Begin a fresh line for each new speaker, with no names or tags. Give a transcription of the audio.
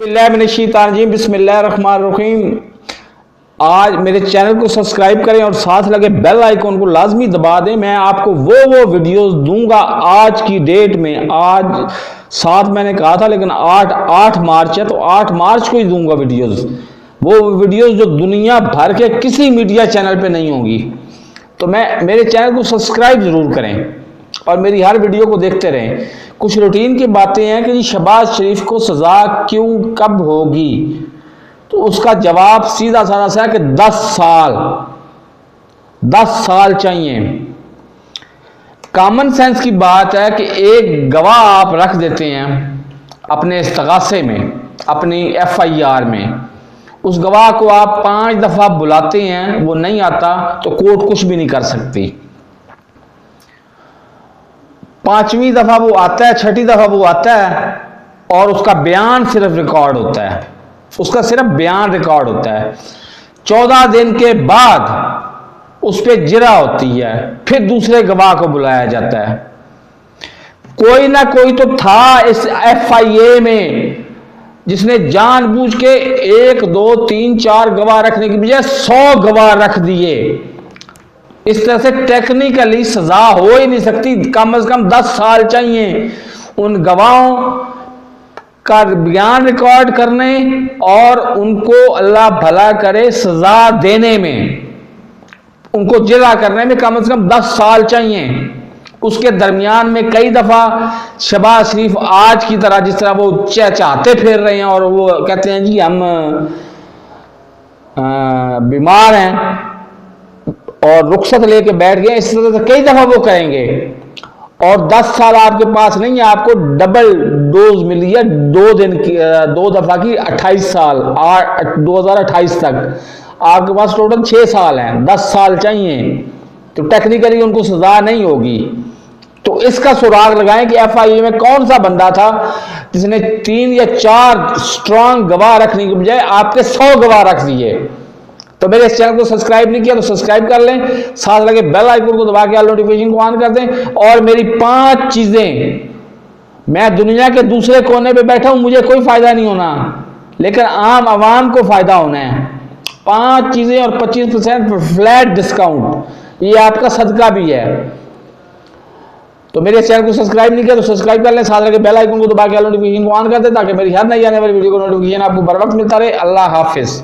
बिस्मिल्लाहिर्रहमानिर्रहीम। आज मेरे चैनल को सब्सक्राइब करें और साथ लगे बेल आइकॉन को लाजमी दबा दें। मैं आपको वो वीडियोस दूंगा आज की डेट में। आज 7 मैंने कहा था लेकिन 8 मार्च है, तो 8 मार्च को ही दूंगा वीडियोस। वो वीडियोस जो दुनिया भर के किसी मीडिया चैनल पे नहीं होंगी। तो मेरे चैनल को सब्सक्राइब ज़रूर करें और मेरी हर वीडियो को देखते रहें। कुछ रूटीन की बातें हैं कि जी शहबाज शरीफ को सज़ा क्यों कब होगी, तो उसका जवाब सीधा साधा सा है कि 10 साल चाहिए। कॉमन सेंस की बात है कि एक गवाह आप रख देते हैं अपने इस्तगासे में, अपनी FIR में। उस गवाह को आप 5 दफ़ा बुलाते हैं, वो नहीं आता तो कोर्ट कुछ भी नहीं कर सकती। 5वीं दफ़ा वो आता है, 6ठी दफ़ा वो आता है और उसका बयान सिर्फ रिकॉर्ड होता है, उसका सिर्फ बयान रिकॉर्ड होता है। 14 दिन के बाद उस पर जिरा होती है, फिर दूसरे गवाह को बुलाया जाता है। कोई ना कोई तो था इस FIA में जिसने जानबूझ के 1 2 3 4 गवाह रखने की बजाय 100 गवाह रख दिए। इस तरह से टेक्निकली सजा हो ही नहीं सकती। कम से कम 10 साल चाहिए उन गवाहों का बयान रिकॉर्ड करने और उनको अल्लाह भला करे सजा देने में, उनको जिरा करने में कम से कम 10 साल चाहिए। उसके दरमियान में कई दफा शहबाज शरीफ आज की तरह, जिस तरह वो चाहते फिर रहे हैं और वो कहते हैं जी हम बीमार हैं और रुखसत लेके बैठ गए, इस तरह से कई दफा वो करेंगे। और 10 साल आपके पास नहीं है, आपको डबल डोज मिली है 2 दफा की 28 साल 2028 तक। आपके पास टोटल 6 साल हैं, 10 साल चाहिए, तो टेक्निकली उनको सजा नहीं होगी। तो इसका सुराग लगाएं कि FIA में कौन सा बंदा था जिसने 3 या 4 स्ट्रांग गवाह रखने के बजाय आपके 100 गवाह रख दिए। तो मेरे इस चैनल को सब्सक्राइब नहीं किया तो सब्सक्राइब कर लें, साथ लगे बेल आइकन को दबा के ऑल नोटिफिकेशन को ऑन कर दें। और मेरी 5 चीजें, मैं दुनिया के दूसरे कोने पे बैठा हूं, मुझे कोई फायदा नहीं होना, लेकिन आम आवाम को फायदा होना है। 5 चीजें और 25% फ्लैट डिस्काउंट, ये आपका सदका भी है। तो मेरे चैनल को सब्सक्राइब नहीं किया तो सब्सक्राइब कर लें, साथ लगे बेल आइकन को दबा के ऑल नोटिफिकेशन को ऑन कर दें ताकि मेरी हर नई आने वाली वीडियो को नोटिफिकेशन आपको बर वक्त मिलता रहे। अल्लाह हाफिज।